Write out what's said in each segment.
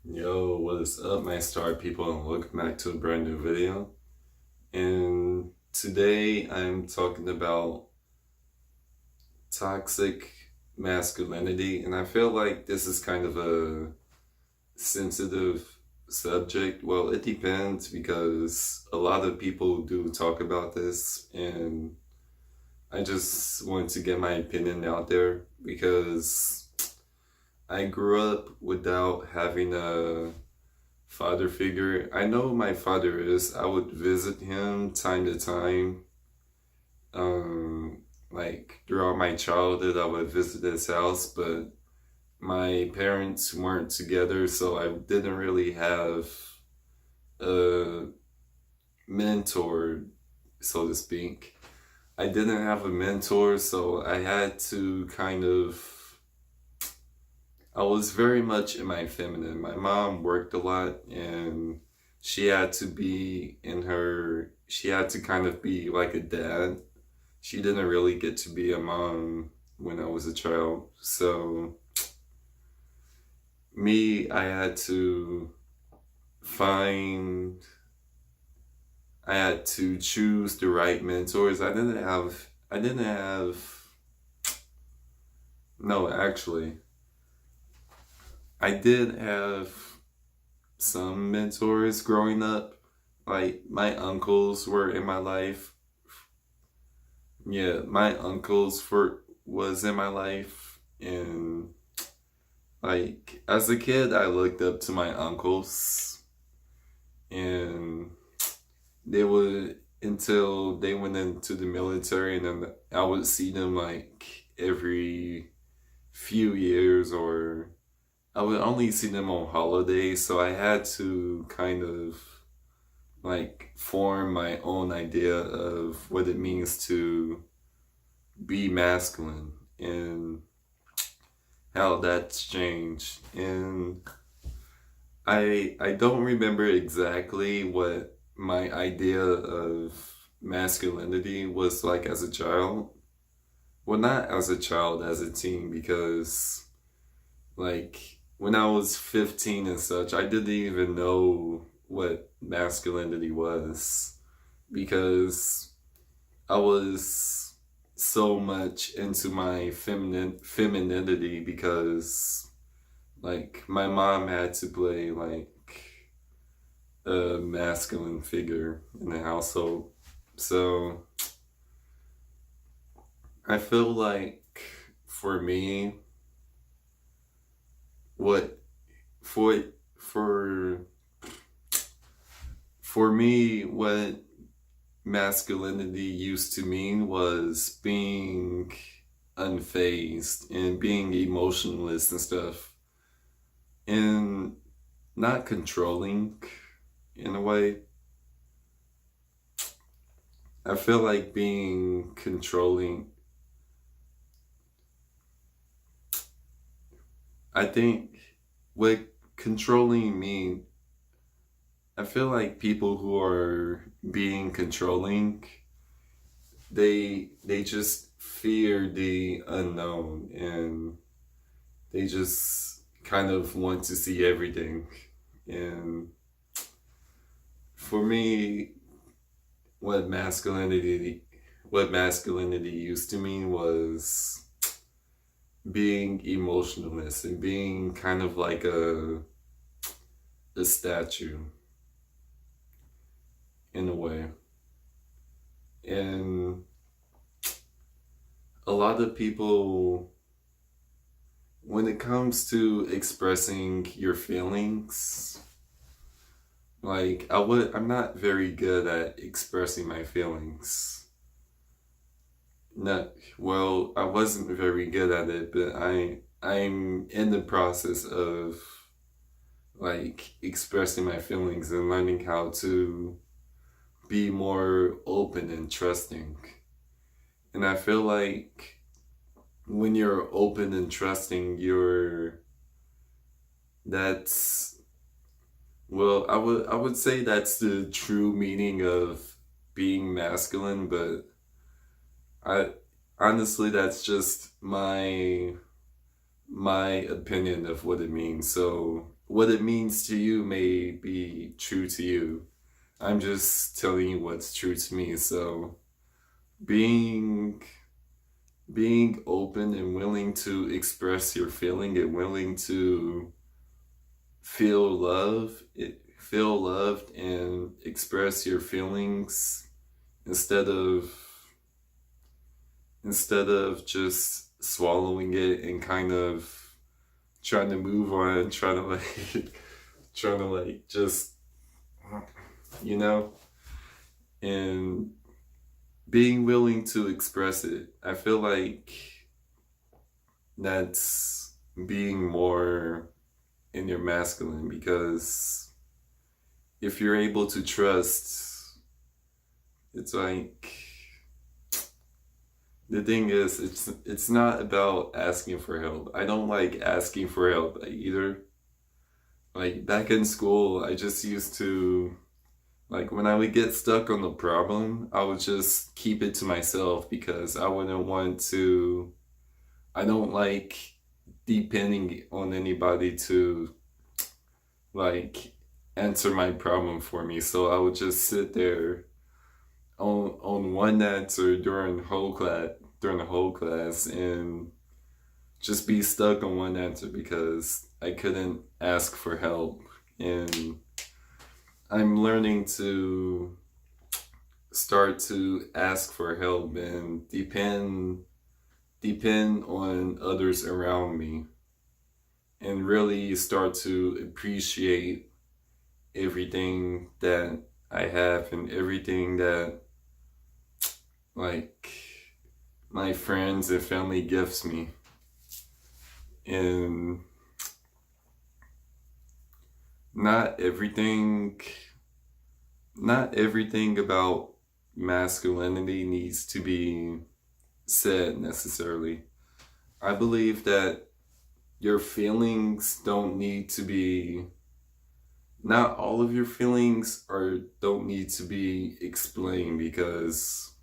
Yo, what is up, my star people, and welcome back to a brand new video. And today I'm talking about toxic masculinity, and I feel like this is kind of a sensitive subject. Well, it depends because a lot of people do talk about this, and I just want to get my opinion out there because I grew up without having a father figure. I know who my father is. I would visit him time to time. Like throughout my childhood, I would visit his house, but my parents weren't together, so I didn't really have a mentor, so to speak. I didn't have a mentor, so I had to I was very much in my feminine. My mom worked a lot and she had to kind of be like a dad. She didn't really get to be a mom when I was a child. So, I had to find, I had to choose the right mentors. No, actually, I did have some mentors growing up. Like my uncles were in my life. Yeah, my uncles for was in my life, and like as a kid I looked up to my uncles, and they would until they went into the military, and then I would see them like every few years, or I would only see them on holidays, so I had to kind of like form my own idea of what it means to be masculine and how that's changed. And I don't remember exactly what my idea of masculinity was like as a child. Well, not as a child, as a teen, because like when I was 15 and such, I didn't even know what masculinity was because I was so much into my femininity because like my mom had to play like a masculine figure in the household. So I feel like for me, what for for for me, what masculinity used to mean was being unfazed and being emotionless and stuff, and not controlling in a way. I feel like being controlling, I think what controlling mean, I feel like people who are being controlling, they just fear the unknown, and they just kind of want to see everything. And for me, what masculinity what masculinity used to mean was being emotionless and being kind of like a statue in a way. And a lot of people, when it comes to expressing your feelings, like I'm not very good at expressing my feelings. Not well, I wasn't very good at it, but I'm in the process of like expressing my feelings and learning how to be more open and trusting. And I feel like when you're open and trusting, that's I would say that's the true meaning of being masculine, but I honestly that's just my opinion of what it means. So what it means to you may be true to you. I'm just telling you what's true to me. So being being open and willing to express your feeling and willing to feel loved and express your feelings instead of just swallowing it and kind of trying to move on, trying to like trying to like just you know and being willing to express it. I feel like that's being more in your masculine, because if you're able to trust, it's like the thing is it's not about asking for help. I don't like asking for help either. Like back in school, I just used to, like when I would get stuck on the problem, I would just keep it to myself because I wouldn't want to, I don't like depending on anybody to like answer my problem for me. So I would just sit there on one answer during the whole class and just be stuck on one answer because I couldn't ask for help. And I'm learning to start to ask for help and depend on others around me, and really start to appreciate everything that I have and everything that like my friends and family gifts me. And not everything not everything about masculinity needs to be said necessarily. I believe that your feelings don't need to be, not all of your feelings are don't need to be explained, because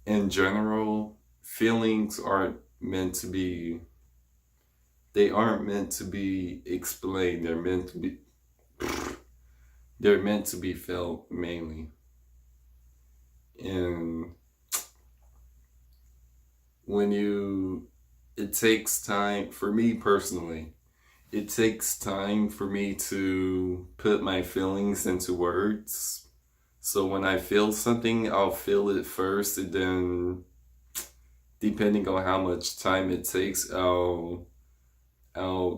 in general feelings aren't meant to be explained. They're meant to be felt mainly. And when you it takes time for me personally, it takes time for me to put my feelings into words. So when I feel something, I'll feel it first, and then depending on how much time it takes, I'll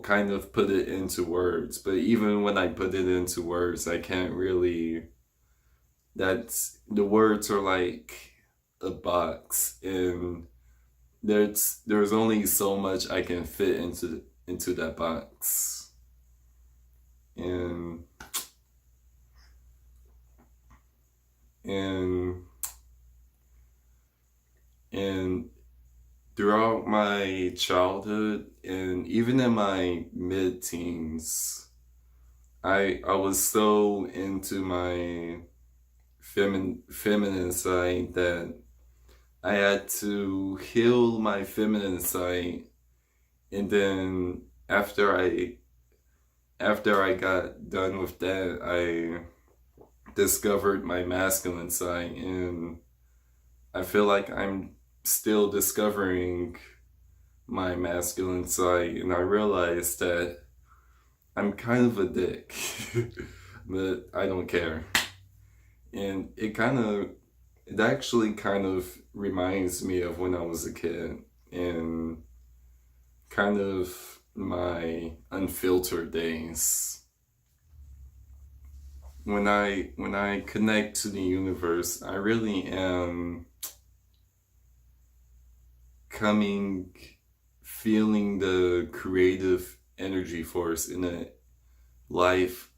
kind of put it into words. But even when I put it into words, I can't really, that's, the words are like a box, and there's only so much I can fit into that box. And and and throughout my childhood and even in my mid-teens, I was so into my feminine side that I had to heal my feminine side. And then after I got done with that, I discovered my masculine side, and I feel like I'm still discovering my masculine side, and I realized that I'm kind of a dick, but I don't care. And it actually kind of reminds me of when I was a kid, and kind of my unfiltered days. When I connect to the universe, I really am coming feeling the creative energy force in it, life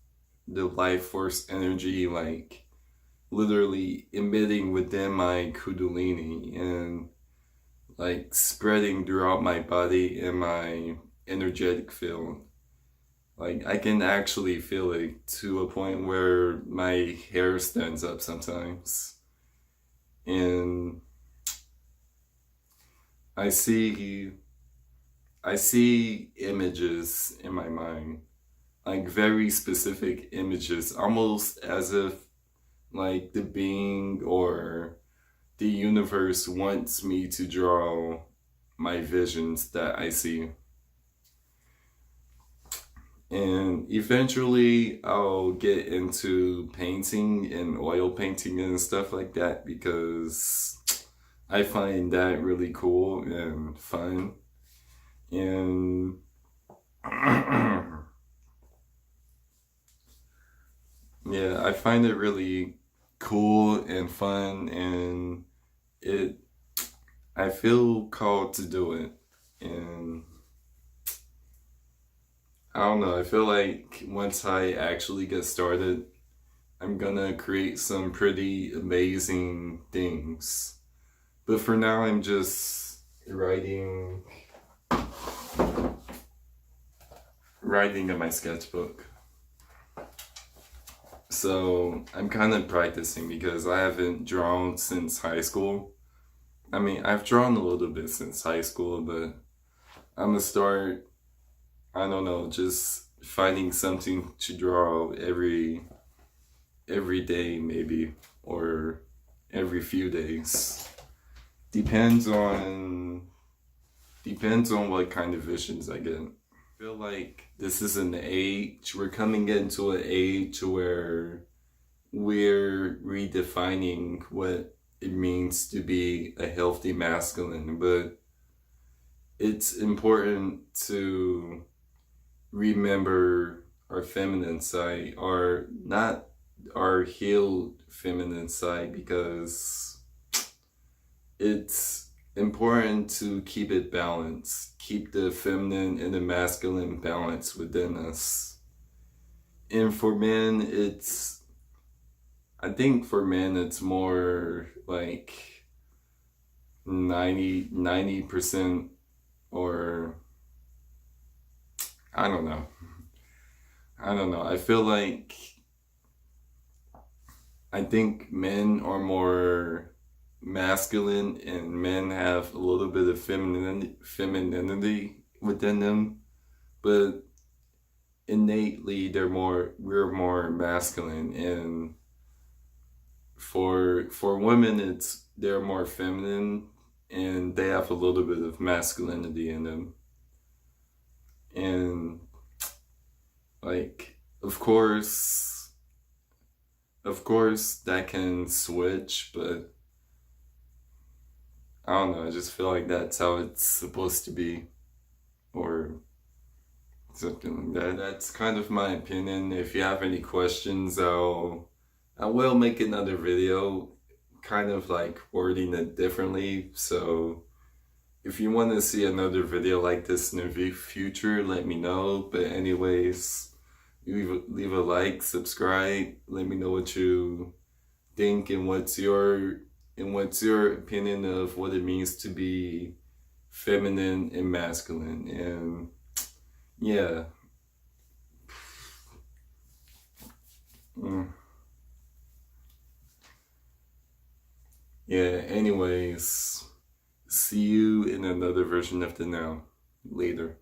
the life force energy, like literally emitting within my kundalini and like spreading throughout my body and my energetic field. Like I can actually feel it to a point where my hair stands up sometimes. And I see I see images in my mind. like very specific images, almost as if like the being or the universe wants me to draw my visions that I see. And eventually I'll get into painting and oil painting and stuff like that because I find that really cool and fun. And yeah, I find it really cool and fun, and it I feel called to do it. And I don't know, I feel like once I actually get started, I'm gonna create some pretty amazing things. But for now, I'm just writing in my sketchbook. So I'm kind of practicing because I haven't drawn since high school. I mean, I've drawn a little bit since high school, but I'm gonna start, I don't know, just finding something to draw every day maybe, or every few days. Depends on what kind of visions I get. I feel like this is an age, we're coming into an age where we're redefining what it means to be a healthy masculine, but it's important to remember our feminine side, or not our healed feminine side, because it's important to keep it balanced, keep the feminine and the masculine balance within us. And for men, I think for men, it's more like 90%, or I don't know. I don't know. I feel like I think men are more masculine and men have a little bit of femininity within them, but innately we're more masculine. And for women, they're more feminine and they have a little bit of masculinity in them. And like, of course that can switch, but I don't know, I just feel like that's how it's supposed to be, or something like that. That's kind of my opinion. If you have any questions, I will make another video kind of like wording it differently. So if you want to see another video like this in the future, let me know. But anyways, leave a like, subscribe, let me know what you think, and what's your opinion of what it means to be feminine and masculine. And yeah. Yeah, anyways, see you in another version of the now. Later.